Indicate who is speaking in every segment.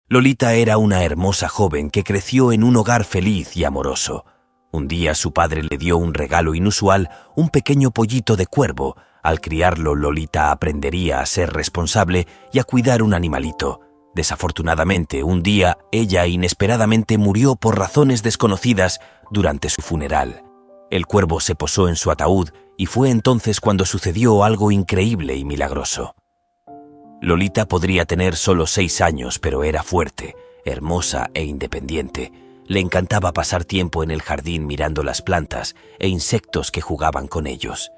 Speaker 1: Lolita era una hermosa joven que creció en un hogar feliz y amoroso. Un día su padre le dio un regalo inusual, un pequeño pollito de cuervo. Al criarlo, Lolita aprendería a ser responsable y a cuidar un animalito. Desafortunadamente, un día, ella inesperadamente murió por razones desconocidas durante su funeral. El cuervo se posó en su ataúd y fue entonces cuando sucedió algo increíble y milagroso. Lolita podría tener solo 6 años, pero era fuerte, hermosa e independiente. Le encantaba pasar tiempo en el jardín mirando las plantas e insectos que jugaban con ellos.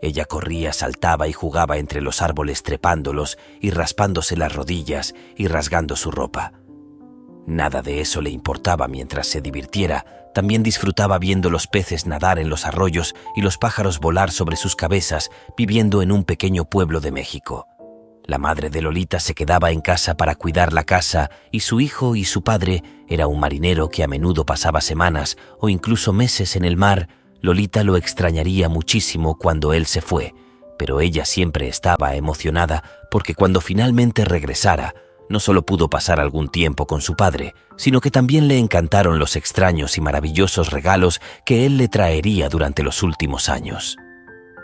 Speaker 1: Ella corría, saltaba y jugaba entre los árboles trepándolos y raspándose las rodillas y rasgando su ropa. Nada de eso le importaba mientras se divirtiera. También disfrutaba viendo los peces nadar en los arroyos y los pájaros volar sobre sus cabezas, viviendo en un pequeño pueblo de México. La madre de Lolita se quedaba en casa para cuidar la casa y su hijo y su padre era un marinero que a menudo pasaba semanas o incluso meses en el mar. Lolita lo extrañaría muchísimo cuando él se fue, pero ella siempre estaba emocionada porque cuando finalmente regresara, no solo pudo pasar algún tiempo con su padre, sino que también le encantaron los extraños y maravillosos regalos que él le traería durante los últimos años.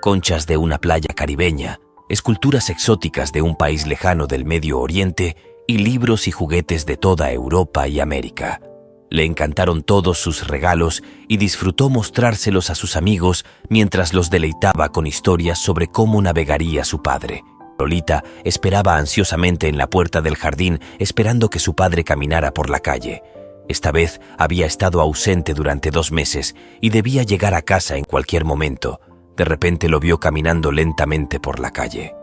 Speaker 1: Conchas de una playa caribeña, esculturas exóticas de un país lejano del Medio Oriente y libros y juguetes de toda Europa y América. Le encantaron todos sus regalos y disfrutó mostrárselos a sus amigos mientras los deleitaba con historias sobre cómo navegaría su padre. Lolita esperaba ansiosamente en la puerta del jardín, esperando que su padre caminara por la calle. Esta vez había estado ausente durante 2 meses y debía llegar a casa en cualquier momento. De repente lo vio caminando lentamente por la calle.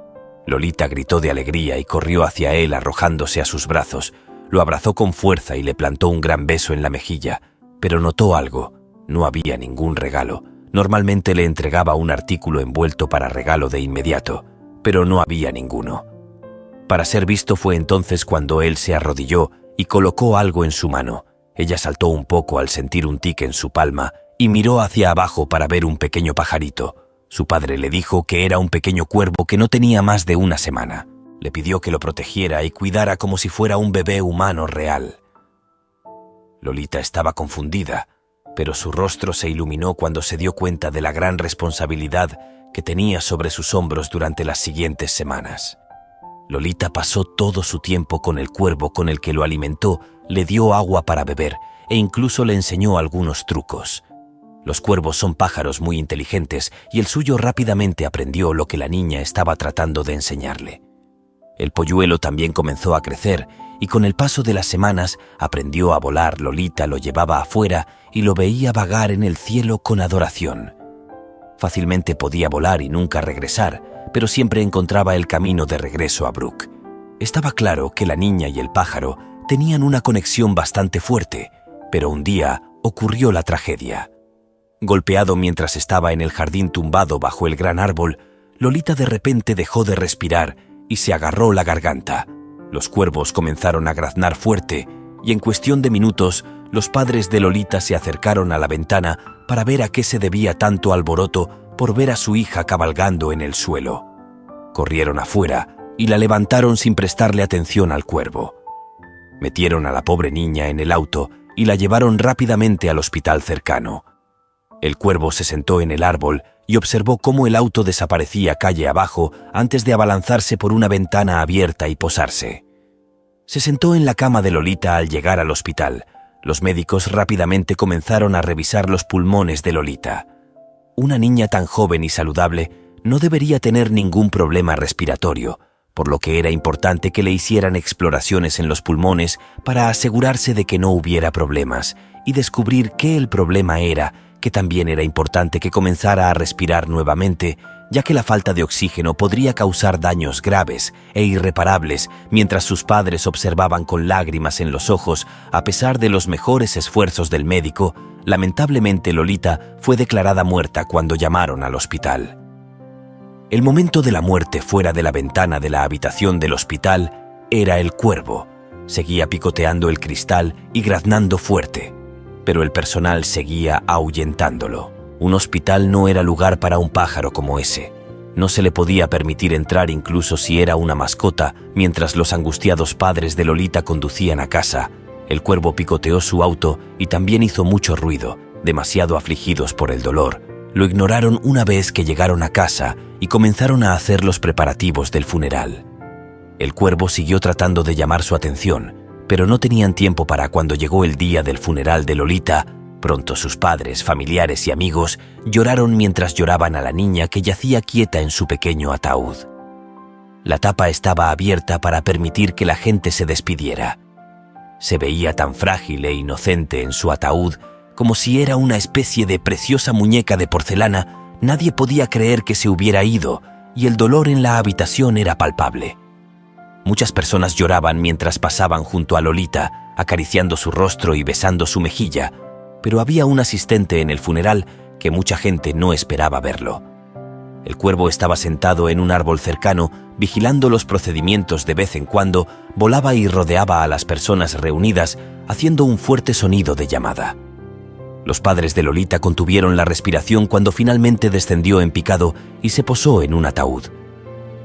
Speaker 1: Lolita gritó de alegría y corrió hacia él arrojándose a sus brazos. Lo abrazó con fuerza y le plantó un gran beso en la mejilla, pero notó algo. No había ningún regalo. Normalmente le entregaba un artículo envuelto para regalo de inmediato, pero no había ninguno. Para ser visto fue entonces cuando él se arrodilló y colocó algo en su mano. Ella saltó un poco al sentir un tic en su palma y miró hacia abajo para ver un pequeño pajarito. Su padre le dijo que era un pequeño cuervo que no tenía más de 1 semana. Le pidió que lo protegiera y cuidara como si fuera un bebé humano real. Lolita estaba confundida, pero su rostro se iluminó cuando se dio cuenta de la gran responsabilidad que tenía sobre sus hombros durante las siguientes semanas. Lolita pasó todo su tiempo con el cuervo con el que lo alimentó, le dio agua para beber e incluso le enseñó algunos trucos. Los cuervos son pájaros muy inteligentes y el suyo rápidamente aprendió lo que la niña estaba tratando de enseñarle. El polluelo también comenzó a crecer y con el paso de las semanas aprendió a volar. Lolita lo llevaba afuera y lo veía vagar en el cielo con adoración. Fácilmente podía volar y nunca regresar, pero siempre encontraba el camino de regreso a Brooke. Estaba claro que la niña y el pájaro tenían una conexión bastante fuerte, pero un día ocurrió la tragedia. Golpeado mientras estaba en el jardín tumbado bajo el gran árbol, Lolita de repente dejó de respirar y se agarró la garganta. Los cuervos comenzaron a graznar fuerte y en cuestión de minutos los padres de Lolita se acercaron a la ventana para ver a qué se debía tanto alboroto por ver a su hija cabalgando en el suelo. Corrieron afuera y la levantaron sin prestarle atención al cuervo. Metieron a la pobre niña en el auto y la llevaron rápidamente al hospital cercano. El cuervo se sentó en el árbol y observó cómo el auto desaparecía calle abajo antes de abalanzarse por una ventana abierta y posarse. Se sentó en la cama de Lolita al llegar al hospital. Los médicos rápidamente comenzaron a revisar los pulmones de Lolita. Una niña tan joven y saludable no debería tener ningún problema respiratorio, por lo que era importante que le hicieran exploraciones en los pulmones para asegurarse de que no hubiera problemas y descubrir qué el problema era, que también era importante que comenzara a respirar nuevamente, ya que la falta de oxígeno podría causar daños graves e irreparables mientras sus padres observaban con lágrimas en los ojos. A pesar de los mejores esfuerzos del médico, lamentablemente Lolita fue declarada muerta cuando llamaron al hospital. El momento de la muerte fuera de la ventana de la habitación del hospital era el cuervo. Seguía picoteando el cristal y graznando fuerte, pero el personal seguía ahuyentándolo. Un hospital no era lugar para un pájaro como ese. No se le podía permitir entrar incluso si era una mascota. Mientras los angustiados padres de Lolita conducían a casa, el cuervo picoteó su auto y también hizo mucho ruido. Demasiado afligidos por el dolor, lo ignoraron una vez que llegaron a casa y comenzaron a hacer los preparativos del funeral. El cuervo siguió tratando de llamar su atención, pero no tenían tiempo para cuando llegó el día del funeral de Lolita. Pronto sus padres, familiares y amigos lloraron mientras lloraban a la niña que yacía quieta en su pequeño ataúd. La tapa estaba abierta para permitir que la gente se despidiera. Se veía tan frágil e inocente en su ataúd, como si era una especie de preciosa muñeca de porcelana. Nadie podía creer que se hubiera ido, y el dolor en la habitación era palpable. Muchas personas lloraban mientras pasaban junto a Lolita, acariciando su rostro y besando su mejilla, pero había un asistente en el funeral que mucha gente no esperaba verlo. El cuervo estaba sentado en un árbol cercano, vigilando los procedimientos. De vez en cuando volaba y rodeaba a las personas reunidas, haciendo un fuerte sonido de llamada. Los padres de Lolita contuvieron la respiración cuando finalmente descendió en picado y se posó en un ataúd.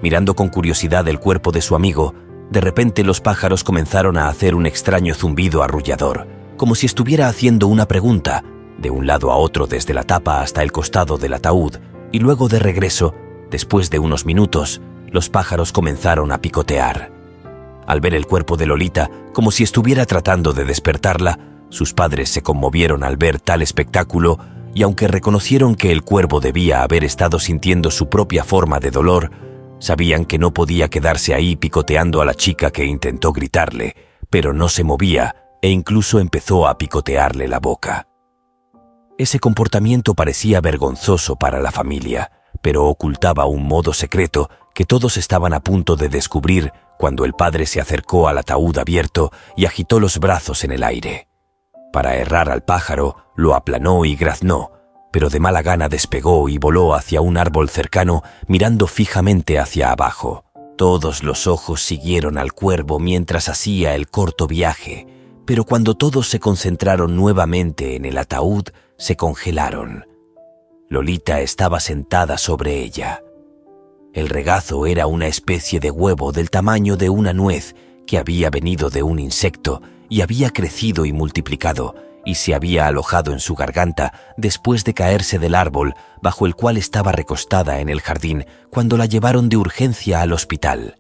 Speaker 1: Mirando con curiosidad el cuerpo de su amigo, de repente los pájaros comenzaron a hacer un extraño zumbido arrullador, como si estuviera haciendo una pregunta, de un lado a otro desde la tapa hasta el costado del ataúd, y luego de regreso, después de unos minutos, los pájaros comenzaron a picotear. Al ver el cuerpo de Lolita, como si estuviera tratando de despertarla, sus padres se conmovieron al ver tal espectáculo, y aunque reconocieron que el cuervo debía haber estado sintiendo su propia forma de dolor, sabían que no podía quedarse ahí picoteando a la chica que intentó gritarle, pero no se movía e incluso empezó a picotearle la boca. Ese comportamiento parecía vergonzoso para la familia, pero ocultaba un modo secreto que todos estaban a punto de descubrir cuando el padre se acercó al ataúd abierto y agitó los brazos en el aire. Para errar al pájaro, lo aplanó y graznó, pero de mala gana despegó y voló hacia un árbol cercano, mirando fijamente hacia abajo. Todos los ojos siguieron al cuervo mientras hacía el corto viaje, pero cuando todos se concentraron nuevamente en el ataúd, se congelaron. Lolita estaba sentada sobre ella. El regazo era una especie de huevo del tamaño de una nuez que había venido de un insecto y había crecido y multiplicado, y se había alojado en su garganta después de caerse del árbol bajo el cual estaba recostada en el jardín cuando la llevaron de urgencia al hospital.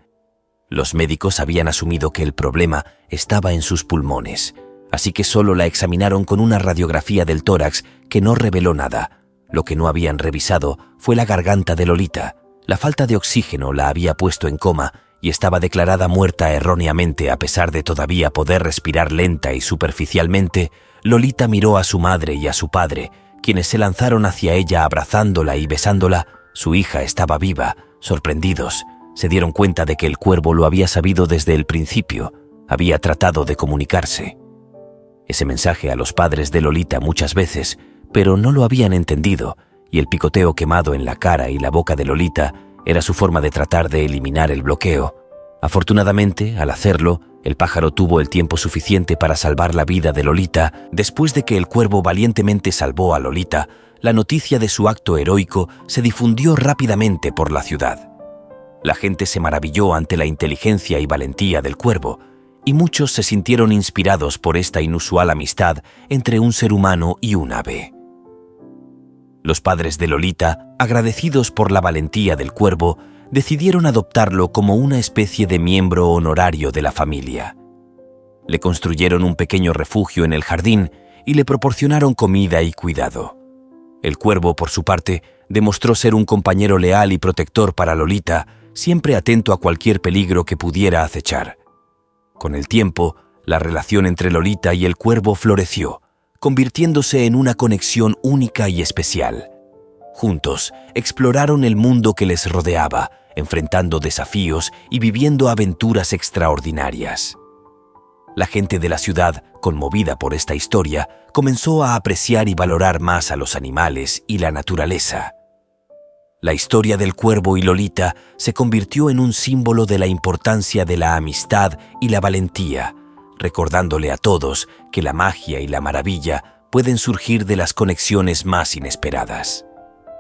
Speaker 1: Los médicos habían asumido que el problema estaba en sus pulmones, así que solo la examinaron con una radiografía del tórax que no reveló nada. Lo que no habían revisado fue la garganta de Lolita. La falta de oxígeno la había puesto en coma y estaba declarada muerta erróneamente a pesar de todavía poder respirar lenta y superficialmente. Lolita miró a su madre y a su padre, quienes se lanzaron hacia ella abrazándola y besándola. Su hija estaba viva. Sorprendidos, se dieron cuenta de que el cuervo lo había sabido desde el principio. Había tratado de comunicarse ese mensaje a los padres de Lolita muchas veces, pero no lo habían entendido, y el picoteo quemado en la cara y la boca de Lolita era su forma de tratar de eliminar el bloqueo. Afortunadamente, al hacerlo, el pájaro tuvo el tiempo suficiente para salvar la vida de Lolita. Después de que el cuervo valientemente salvó a Lolita, la noticia de su acto heroico se difundió rápidamente por la ciudad. La gente se maravilló ante la inteligencia y valentía del cuervo, y muchos se sintieron inspirados por esta inusual amistad entre un ser humano y un ave. Los padres de Lolita, agradecidos por la valentía del cuervo, decidieron adoptarlo como una especie de miembro honorario de la familia. Le construyeron un pequeño refugio en el jardín y le proporcionaron comida y cuidado. El cuervo, por su parte, demostró ser un compañero leal y protector para Lolita, siempre atento a cualquier peligro que pudiera acechar. Con el tiempo, la relación entre Lolita y el cuervo floreció, convirtiéndose en una conexión única y especial. Juntos, exploraron el mundo que les rodeaba, enfrentando desafíos y viviendo aventuras extraordinarias. La gente de la ciudad, conmovida por esta historia, comenzó a apreciar y valorar más a los animales y la naturaleza. La historia del cuervo y Lolita se convirtió en un símbolo de la importancia de la amistad y la valentía, recordándole a todos que la magia y la maravilla pueden surgir de las conexiones más inesperadas.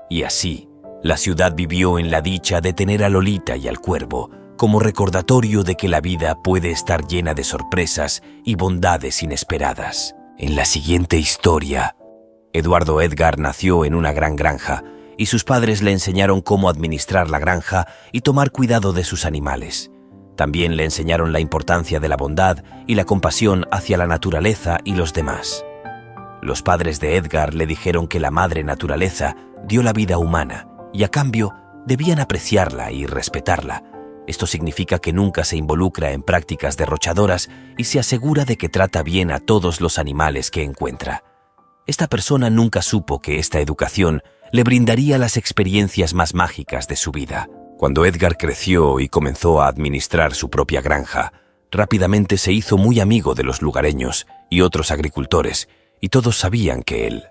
Speaker 1: Y así, La ciudad vivió en la dicha de tener a Lolita y al cuervo, como recordatorio de que la vida puede estar llena de sorpresas y bondades inesperadas. En la siguiente historia, Eduardo Edgar nació en una gran granja y sus padres le enseñaron cómo administrar la granja y tomar cuidado de sus animales. También le enseñaron la importancia de la bondad y la compasión hacia la naturaleza y los demás. Los padres de Edgar le dijeron que la madre naturaleza dio la vida humana y a cambio debían apreciarla y respetarla. Esto significa que nunca se involucra en prácticas derrochadoras y se asegura de que trata bien a todos los animales que encuentra. Esta persona nunca supo que esta educación le brindaría las experiencias más mágicas de su vida. Cuando Edgar creció y comenzó a administrar su propia granja, rápidamente se hizo muy amigo de los lugareños y otros agricultores, y todos sabían que él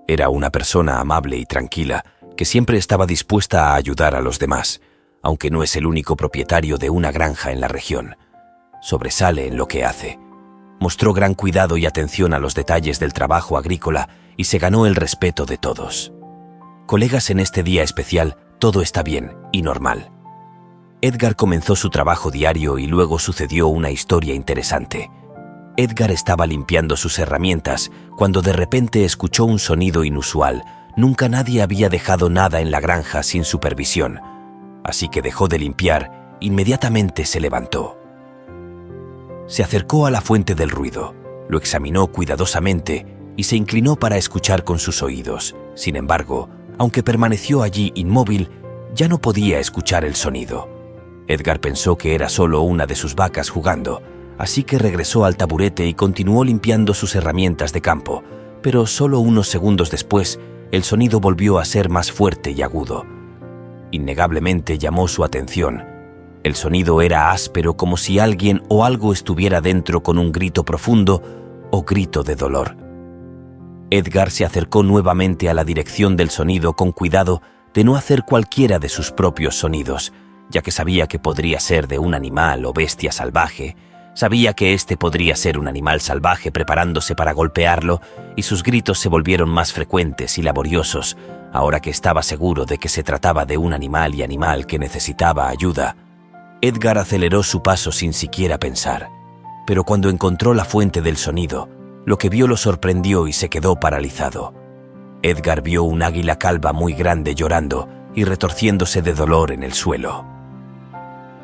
Speaker 1: era una persona amable y tranquila que siempre estaba dispuesta a ayudar a los demás, aunque no es el único propietario de una granja en la región. Sobresale en lo que hace. Mostró gran cuidado y atención a los detalles del trabajo agrícola y se ganó el respeto de todos. Colegas, en este día especial, todo está bien y normal. Edgar comenzó su trabajo diario y luego sucedió una historia interesante. Edgar estaba limpiando sus herramientas cuando de repente escuchó un sonido inusual. Nunca nadie había dejado nada en la granja sin supervisión, así que dejó de limpiar. Inmediatamente se levantó. Se acercó a la fuente del ruido, lo examinó cuidadosamente y se inclinó para escuchar con sus oídos. Sin embargo, aunque permaneció allí inmóvil, ya no podía escuchar el sonido. Edgar pensó que era solo una de sus vacas jugando, así que regresó al taburete y continuó limpiando sus herramientas de campo, pero solo unos segundos después, el sonido volvió a ser más fuerte y agudo. Innegablemente llamó su atención. El sonido era áspero, como si alguien o algo estuviera dentro con un grito profundo o grito de dolor. Edgar se acercó nuevamente a la dirección del sonido con cuidado de no hacer cualquiera de sus propios sonidos, ya que sabía que podría ser de un animal o bestia salvaje. Sabía que este podría ser un animal salvaje preparándose para golpearlo, y sus gritos se volvieron más frecuentes y laboriosos, ahora que estaba seguro de que se trataba de un animal que necesitaba ayuda. Edgar aceleró su paso sin siquiera pensar, pero cuando encontró la fuente del sonido, lo que vio lo sorprendió y se quedó paralizado. Edgar vio un águila calva muy grande llorando y retorciéndose de dolor en el suelo.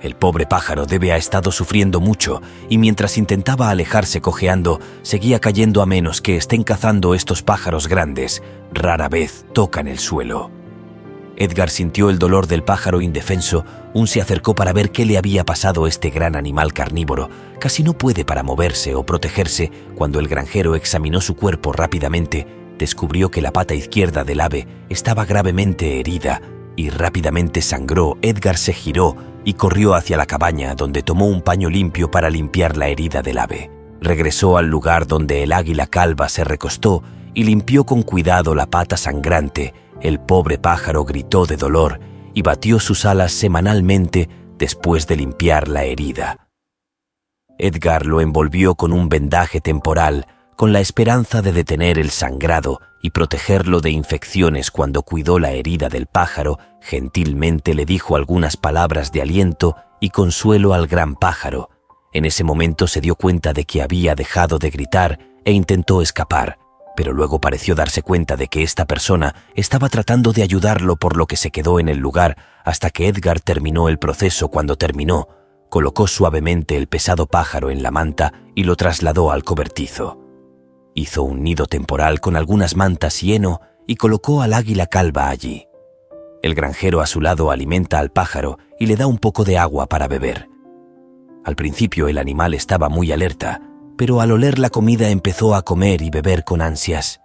Speaker 1: El pobre pájaro debe haber estado sufriendo mucho, y mientras intentaba alejarse cojeando, seguía cayendo. A menos que estén cazando, estos pájaros grandes rara vez tocan el suelo. Edgar sintió el dolor del pájaro indefenso. Se acercó para ver qué le había pasado a este gran animal carnívoro. Casi no puede para moverse o protegerse. Cuando el granjero examinó su cuerpo rápidamente, descubrió que la pata izquierda del ave estaba gravemente herida y rápidamente sangró. Edgar se giró y corrió hacia la cabaña, donde tomó un paño limpio para limpiar la herida del ave. Regresó al lugar donde el águila calva se recostó y limpió con cuidado la pata sangrante. El pobre pájaro gritó de dolor y batió sus alas semanalmente después de limpiar la herida. Edgar lo envolvió con un vendaje temporal con la esperanza de detener el sangrado y protegerlo de infecciones. Cuando cuidó la herida del pájaro, gentilmente le dijo algunas palabras de aliento y consuelo al gran pájaro. En ese momento se dio cuenta de que había dejado de gritar e intentó escapar, pero luego pareció darse cuenta de que esta persona estaba tratando de ayudarlo, por lo que se quedó en el lugar hasta que Edgar terminó el proceso. Cuando terminó, colocó suavemente el pesado pájaro en la manta y lo trasladó al cobertizo. Hizo un nido temporal con algunas mantas y heno y colocó al águila calva allí. El granjero a su lado alimenta al pájaro y le da un poco de agua para beber. Al principio el animal estaba muy alerta, pero al oler la comida empezó a comer y beber con ansias.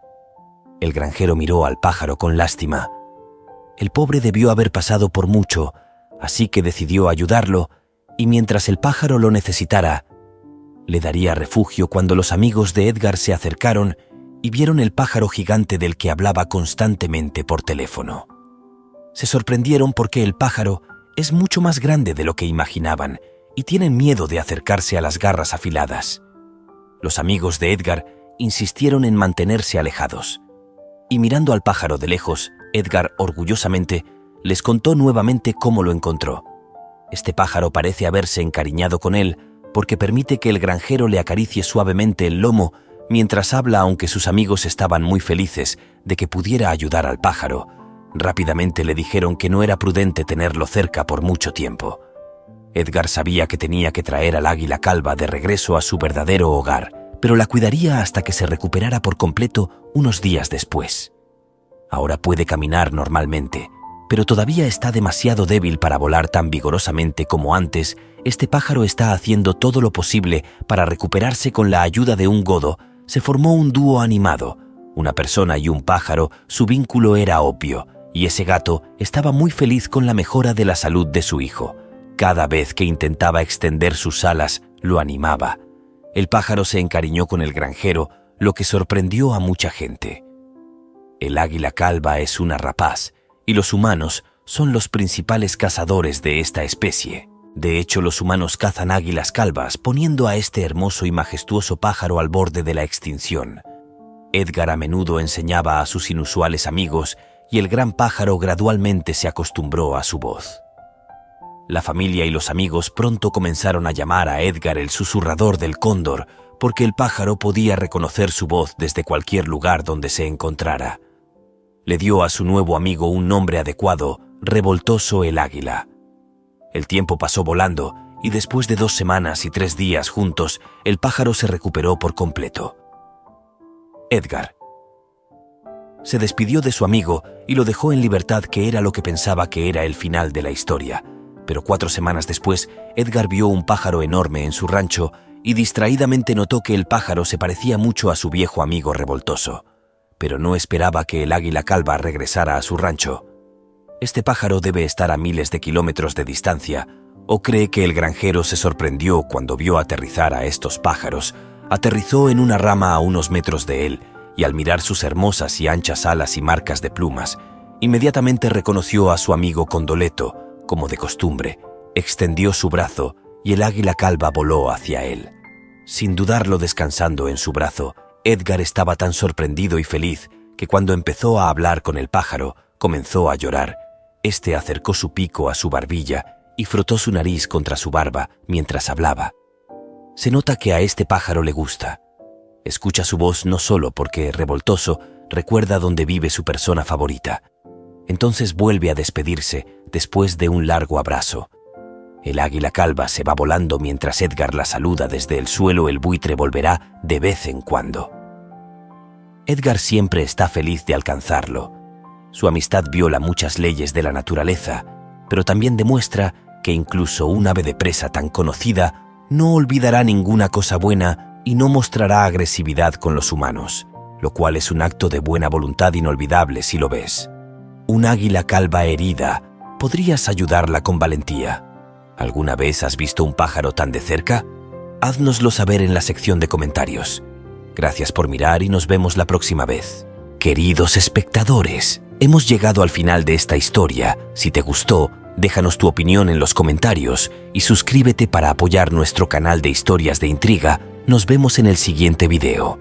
Speaker 1: El granjero miró al pájaro con lástima. El pobre debió haber pasado por mucho, así que decidió ayudarlo, y mientras el pájaro lo necesitara, le daría refugio. Cuando los amigos de Edgar se acercaron y vieron el pájaro gigante del que hablaba constantemente por teléfono, se sorprendieron porque el pájaro es mucho más grande de lo que imaginaban y tienen miedo de acercarse a las garras afiladas. Los amigos de Edgar insistieron en mantenerse alejados, y mirando al pájaro de lejos, Edgar, orgullosamente, les contó nuevamente cómo lo encontró. Este pájaro parece haberse encariñado con él porque permite que el granjero le acaricie suavemente el lomo mientras habla, aunque sus amigos estaban muy felices de que pudiera ayudar al pájaro. Rápidamente le dijeron que no era prudente tenerlo cerca por mucho tiempo. Edgar sabía que tenía que traer al águila calva de regreso a su verdadero hogar, pero la cuidaría hasta que se recuperara por completo unos días después. Ahora puede caminar normalmente, pero todavía está demasiado débil para volar tan vigorosamente como antes. Este pájaro está haciendo todo lo posible para recuperarse con la ayuda de un godo. Se formó un dúo animado. Una persona y un pájaro, su vínculo era obvio, y ese gato estaba muy feliz con la mejora de la salud de su hijo. Cada vez que intentaba extender sus alas, lo animaba. El pájaro se encariñó con el granjero, lo que sorprendió a mucha gente. El águila calva es una rapaz, y los humanos son los principales cazadores de esta especie. De hecho, los humanos cazan águilas calvas, poniendo a este hermoso y majestuoso pájaro al borde de la extinción. Edgar a menudo enseñaba a sus inusuales amigos, y el gran pájaro gradualmente se acostumbró a su voz. La familia y los amigos pronto comenzaron a llamar a Edgar el susurrador del cóndor, porque el pájaro podía reconocer su voz desde cualquier lugar donde se encontrara. Le dio a su nuevo amigo un nombre adecuado: Revoltoso el águila. El tiempo pasó volando, y después de 2 semanas y 3 días juntos, el pájaro se recuperó por completo. Edgar se despidió de su amigo y lo dejó en libertad, que era lo que pensaba que era el final de la historia. Pero 4 semanas después, Edgar vio un pájaro enorme en su rancho y distraídamente notó que el pájaro se parecía mucho a su viejo amigo Revoltoso. Pero no esperaba que el águila calva regresara a su rancho. Este pájaro debe estar a miles de kilómetros de distancia, o cree que el granjero se sorprendió cuando vio aterrizar a estos pájaros. Aterrizó en una rama a unos metros de él, y al mirar sus hermosas y anchas alas y marcas de plumas, inmediatamente reconoció a su amigo Condoleto. Como de costumbre, extendió su brazo y el águila calva voló hacia él. Sin dudarlo, descansando en su brazo, Edgar estaba tan sorprendido y feliz que cuando empezó a hablar con el pájaro, comenzó a llorar. Este acercó su pico a su barbilla y frotó su nariz contra su barba mientras hablaba. Se nota que a este pájaro le gusta. Escucha su voz no solo porque Revoltoso recuerda dónde vive su persona favorita. Entonces vuelve a despedirse después de un largo abrazo. El águila calva se va volando mientras Edgar la saluda desde el suelo. El buitre volverá de vez en cuando. Edgar siempre está feliz de alcanzarlo. Su amistad viola muchas leyes de la naturaleza, pero también demuestra que incluso un ave de presa tan conocida no olvidará ninguna cosa buena y no mostrará agresividad con los humanos, lo cual es un acto de buena voluntad inolvidable si lo ves. Un águila calva herida, ¿podrías ayudarla con valentía? ¿Alguna vez has visto un pájaro tan de cerca? Háznoslo saber en la sección de comentarios. Gracias por mirar y nos vemos la próxima vez. Queridos espectadores, hemos llegado al final de esta historia. Si te gustó, déjanos tu opinión en los comentarios y suscríbete para apoyar nuestro canal de historias de intriga. Nos vemos en el siguiente video.